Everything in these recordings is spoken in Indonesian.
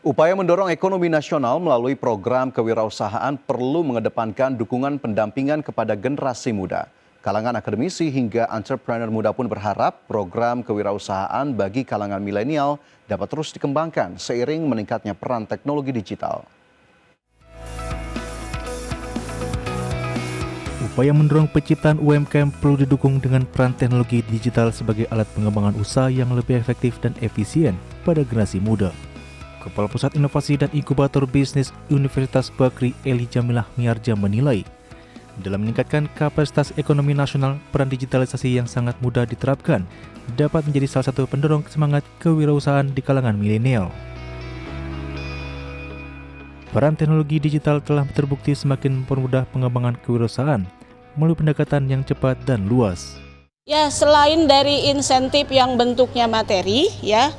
Upaya mendorong ekonomi nasional melalui program kewirausahaan perlu mengedepankan dukungan pendampingan kepada generasi muda. Kalangan akademisi hingga entrepreneur muda pun berharap program kewirausahaan bagi kalangan milenial dapat terus dikembangkan seiring meningkatnya peran teknologi digital. Upaya mendorong penciptaan UMKM perlu didukung dengan peran teknologi digital sebagai alat pengembangan usaha yang lebih efektif dan efisien pada generasi muda. Kepala Pusat Inovasi dan Inkubator Bisnis Universitas Bakri Eli Jamilah Miarja menilai, dalam meningkatkan kapasitas ekonomi nasional, peran digitalisasi yang sangat mudah diterapkan dapat menjadi salah satu pendorong semangat kewirausahaan di kalangan milenial. Peran teknologi digital telah terbukti semakin mempermudah pengembangan kewirausahaan melalui pendekatan yang cepat dan luas. Ya, selain dari insentif yang bentuknya materi, ya,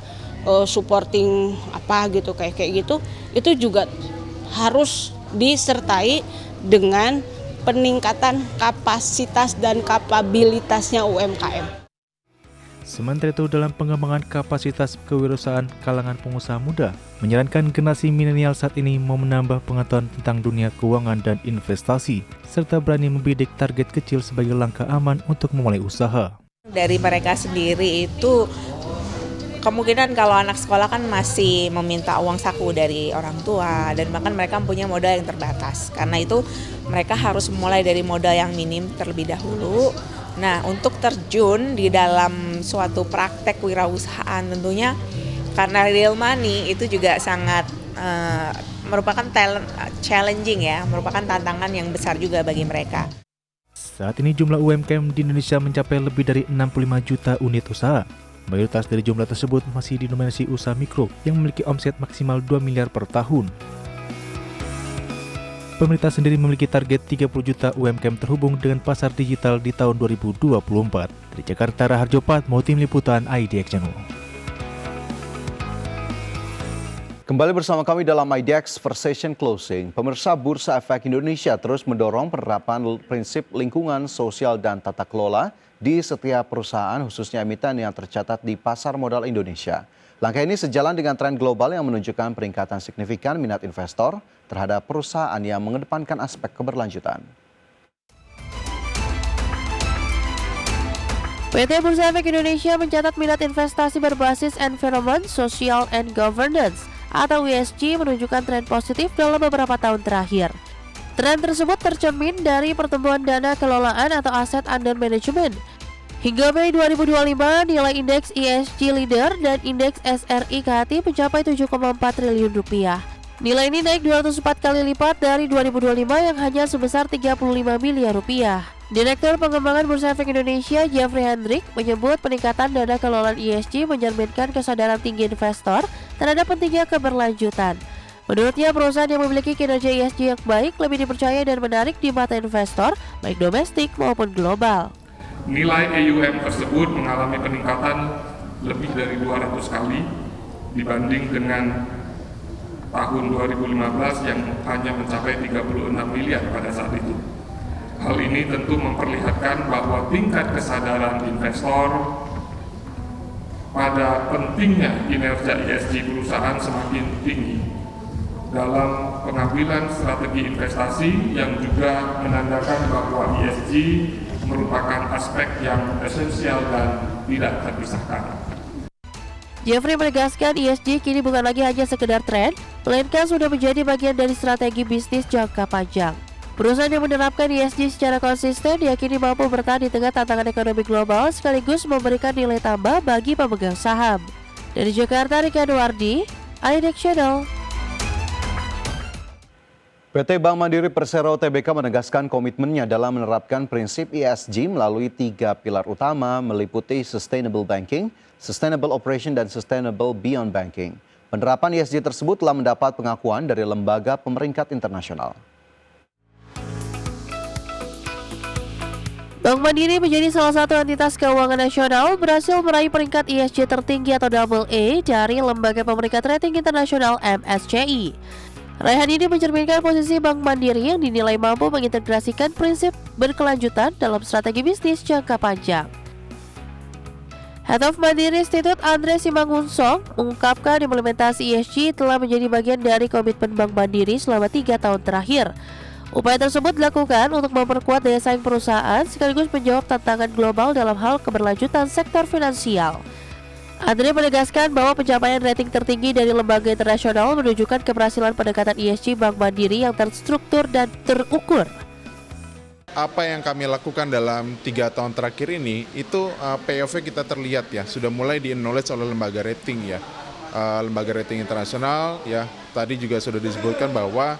supporting apa gitu kayak gitu, itu juga harus disertai dengan peningkatan kapasitas dan kapabilitasnya UMKM. Sementara itu, dalam pengembangan kapasitas kewirausahaan kalangan pengusaha muda, menyarankan generasi milenial saat ini mau menambah pengetahuan tentang dunia keuangan dan investasi, serta berani membidik target kecil sebagai langkah aman untuk memulai usaha. Dari mereka sendiri itu kemungkinan kalau anak sekolah kan masih meminta uang saku dari orang tua dan bahkan mereka punya modal yang terbatas. Karena itu mereka harus mulai dari modal yang minim terlebih dahulu. Nah, untuk terjun di dalam suatu praktek wirausahaan tentunya karena real money itu juga sangat merupakan challenging ya, merupakan tantangan yang besar juga bagi mereka. Saat ini jumlah UMKM di Indonesia mencapai lebih dari 65 juta unit usaha. Mayoritas dari jumlah tersebut masih didominasi usaha mikro yang memiliki omset maksimal 2 miliar per tahun. Pemerintah sendiri memiliki target 30 juta UMKM terhubung dengan pasar digital di tahun 2024. Dari Jakarta, Raharjo Patmo, tim liputan IDX Channel. Kembali bersama kami dalam IDX First Session Closing. Pemirsa, Bursa Efek Indonesia terus mendorong penerapan prinsip lingkungan, sosial, dan tata kelola di setiap perusahaan, khususnya emiten yang tercatat di pasar modal Indonesia. Langkah ini sejalan dengan tren global yang menunjukkan peningkatan signifikan minat investor terhadap perusahaan yang mengedepankan aspek keberlanjutan. PT Bursa Efek Indonesia mencatat minat investasi berbasis Environment, Social, and Governance atau ESG menunjukkan tren positif dalam beberapa tahun terakhir. Tren tersebut tercermin dari pertumbuhan dana kelolaan atau aset under management. Hingga Mei 2025, nilai indeks ESG Leader dan indeks SRI KHT mencapai 7,4 triliun rupiah. Nilai ini naik 204 kali lipat dari 2025 yang hanya sebesar 35 miliar rupiah. Direktur Pengembangan Bursa Efek Indonesia, Jeffrey Hendrik, menyebut peningkatan dana kelolaan ESG mencerminkan kesadaran tinggi investor terhadap pentingnya keberlanjutan. Menurutnya, perusahaan yang memiliki kinerja ESG yang baik lebih dipercaya dan menarik di mata investor, baik domestik maupun global. Nilai AUM tersebut mengalami peningkatan lebih dari 200 kali dibanding dengan tahun 2015 yang hanya mencapai 36 miliar pada saat itu. Hal ini tentu memperlihatkan bahwa tingkat kesadaran investor pada pentingnya kinerja ESG perusahaan semakin tinggi dalam pengambilan strategi investasi yang juga menandakan bahwa ESG merupakan aspek yang esensial dan tidak terpisahkan. Jeffrey menegaskan ESG kini bukan lagi hanya sekedar tren, melainkan sudah menjadi bagian dari strategi bisnis jangka panjang. Perusahaan yang menerapkan ESG secara konsisten yakini mampu bertahan di tengah tantangan ekonomi global sekaligus memberikan nilai tambah bagi pemegang saham. Dari Jakarta, Rika Nuardi, IDX Channel. PT Bank Mandiri Persero Tbk menegaskan komitmennya dalam menerapkan prinsip ESG melalui 3 pilar utama meliputi Sustainable Banking, Sustainable Operation, dan Sustainable Beyond Banking. Penerapan ESG tersebut telah mendapat pengakuan dari lembaga pemeringkat internasional. Bank Mandiri menjadi salah satu entitas keuangan nasional berhasil meraih peringkat ESG tertinggi atau AA dari lembaga pemeringkat rating internasional MSCI. Raihan ini mencerminkan posisi Bank Mandiri yang dinilai mampu mengintegrasikan prinsip berkelanjutan dalam strategi bisnis jangka panjang. Head of Mandiri Institute Andre Simangunsong mengungkapkan implementasi ESG telah menjadi bagian dari komitmen Bank Mandiri selama 3 tahun terakhir. Upaya tersebut dilakukan untuk memperkuat daya saing perusahaan sekaligus menjawab tantangan global dalam hal keberlanjutan sektor finansial. Andre menegaskan bahwa pencapaian rating tertinggi dari lembaga internasional menunjukkan keberhasilan pendekatan ESG Bank Mandiri yang terstruktur dan terukur. Apa yang kami lakukan dalam 3 tahun terakhir ini itu payoff-nya kita terlihat ya, sudah mulai di-acknowledge oleh lembaga rating ya, lembaga rating internasional ya. Tadi juga sudah disebutkan bahwa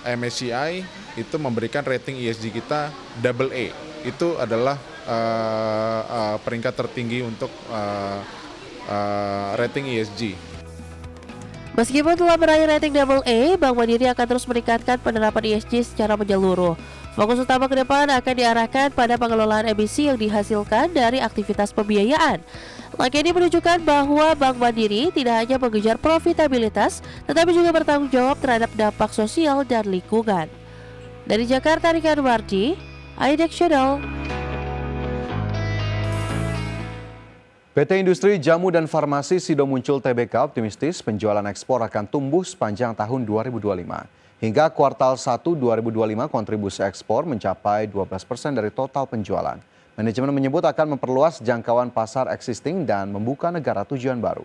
MSCI itu memberikan rating ESG kita AA. Itu adalah peringkat tertinggi untuk rating ESG. Meskipun telah meraih rating AA, Bank Mandiri akan terus meningkatkan penerapan ESG secara menyeluruh. Fokus utama ke depan akan diarahkan pada pengelolaan emisi yang dihasilkan dari aktivitas pembiayaan. Langkah ini menunjukkan bahwa Bank Mandiri tidak hanya mengejar profitabilitas, tetapi juga bertanggung jawab terhadap dampak sosial dan lingkungan. Dari Jakarta, Rika Nuwardi, IDEX Channel. PT Industri Jamu dan Farmasi Sido Muncul Tbk optimistis penjualan ekspor akan tumbuh sepanjang tahun 2025. Hingga kuartal 1 2025 kontribusi ekspor mencapai 12% dari total penjualan. Manajemen menyebut akan memperluas jangkauan pasar existing dan membuka negara tujuan baru.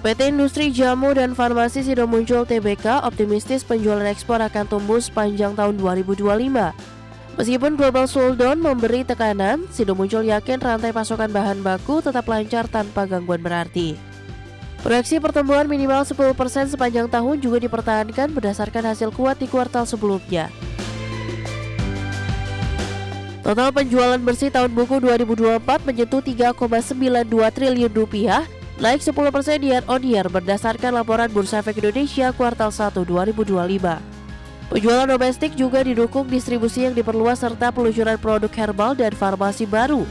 PT Industri Jamu dan Farmasi Sido Muncul Tbk optimistis penjualan ekspor akan tumbuh sepanjang tahun 2025. Meskipun global slowdown memberi tekanan, Sido Muncul yakin rantai pasokan bahan baku tetap lancar tanpa gangguan berarti. Proyeksi pertumbuhan minimal 10% sepanjang tahun juga dipertahankan berdasarkan hasil kuat di kuartal sebelumnya. Total penjualan bersih tahun buku 2024 menyentuh 3,92 triliun rupiah, naik 10% year on year berdasarkan laporan Bursa Efek Indonesia kuartal 1 2025. Penjualan domestik juga didukung distribusi yang diperluas serta peluncuran produk herbal dan farmasi baru.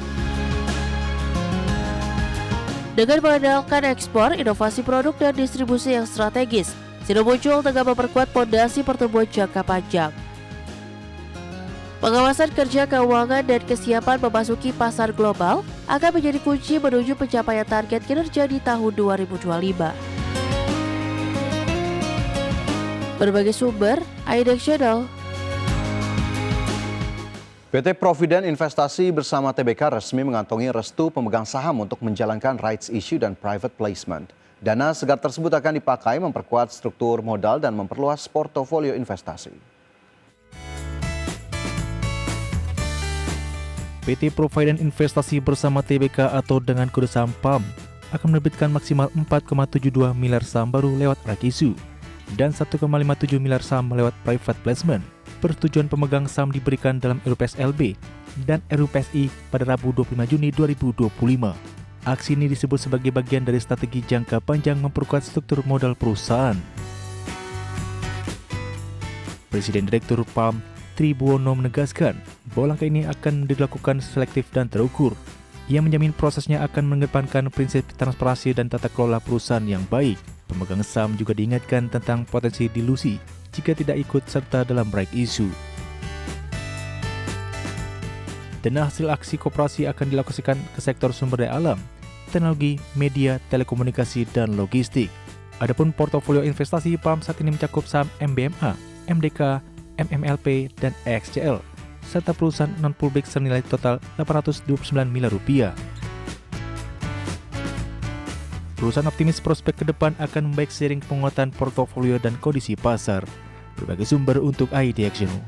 Dengan mengandalkan ekspor, inovasi produk dan distribusi yang strategis, Sido Muncul tengah memperkuat fondasi pertumbuhan jangka panjang. Pengawasan kerja keuangan dan kesiapan memasuki pasar global akan menjadi kunci menuju pencapaian target kinerja di tahun 2025. Berbagai sumber, IDEX Channel. PT Providen Investasi bersama Tbk resmi mengantongi restu pemegang saham untuk menjalankan rights issue dan private placement. Dana segar tersebut akan dipakai memperkuat struktur modal dan memperluas portofolio investasi. PT Providen Investasi bersama Tbk atau dengan kode saham PAM akan menerbitkan maksimal 4,72 miliar saham baru lewat right issue dan 1,57 miliar saham lewat private placement. Persetujuan pemegang saham diberikan dalam RUPSLB dan RUPSI pada Rabu 25 Juni 2025. Aksi ini disebut sebagai bagian dari strategi jangka panjang memperkuat struktur modal perusahaan. Presiden Direktur PAM Tri Buwono menegaskan bahwa langkah ini akan dilakukan selektif dan terukur. Ia menjamin prosesnya akan mengedepankan prinsip transparansi dan tata kelola perusahaan yang baik. Pemegang saham juga diingatkan tentang potensi dilusi jika tidak ikut serta dalam right issue. Dana hasil aksi koperasi akan dilokasikan ke sektor sumber daya alam, teknologi, media, telekomunikasi, dan logistik. Adapun portofolio investasi PAM saat ini mencakup saham MBMA, MDK, MMLP, dan XCL, serta perusahaan non-publik senilai total 829 miliar rupiah. Perusahaan optimis prospek ke depan akan membaik seiring penguatan portofolio dan kondisi pasar. Berbagai sumber untuk IDEX Channel.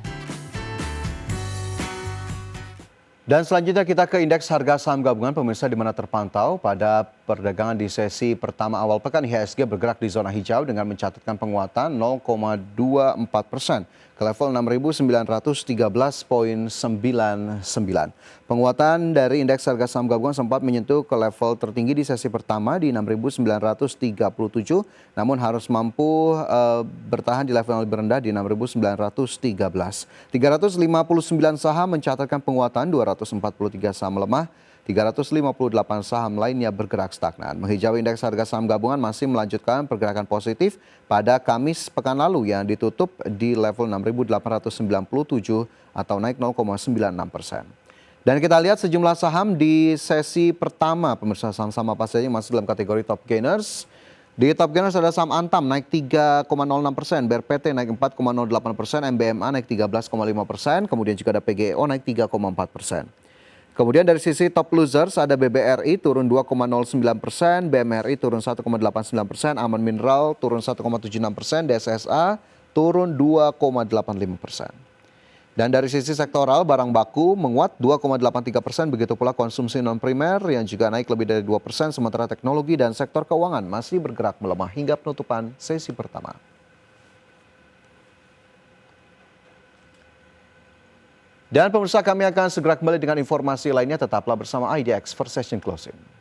Dan selanjutnya kita ke indeks harga saham gabungan pemirsa di mana terpantau pada perdagangan di sesi pertama awal pekan IHSG bergerak di zona hijau dengan mencatatkan penguatan 0,24% ke level 6.913,99. Penguatan dari indeks harga saham gabungan sempat menyentuh ke level tertinggi di sesi pertama di 6.937, namun harus mampu bertahan di level yang lebih rendah di 6.913. 359 saham mencatatkan penguatan, 243 saham melemah, 358 saham lainnya bergerak stagnan. Menghijau indeks harga saham gabungan masih melanjutkan pergerakan positif pada Kamis pekan lalu yang ditutup di level 6.897 atau naik 0,96%. Dan kita lihat sejumlah saham di sesi pertama, pemirsa. Saham-saham apa saja masih dalam kategori top gainers. Di top gainers ada saham Antam naik 3,06%, BRPT naik 4,08%, MBMA naik 13,5%, kemudian juga ada PGEO naik 3,4%. Kemudian dari sisi top losers ada BBRI turun 2,09%, BMRI turun 1,89%, Aman Mineral turun 1,76%, DSSA turun 2,85%. Dan dari sisi sektoral, barang baku menguat 2,83%, begitu pula konsumsi non-primer yang juga naik lebih dari 2%, sementara teknologi dan sektor keuangan masih bergerak melemah hingga penutupan sesi pertama. Dan pemirsa, kami akan segera kembali dengan informasi lainnya, tetaplah bersama IDX for Session Closing.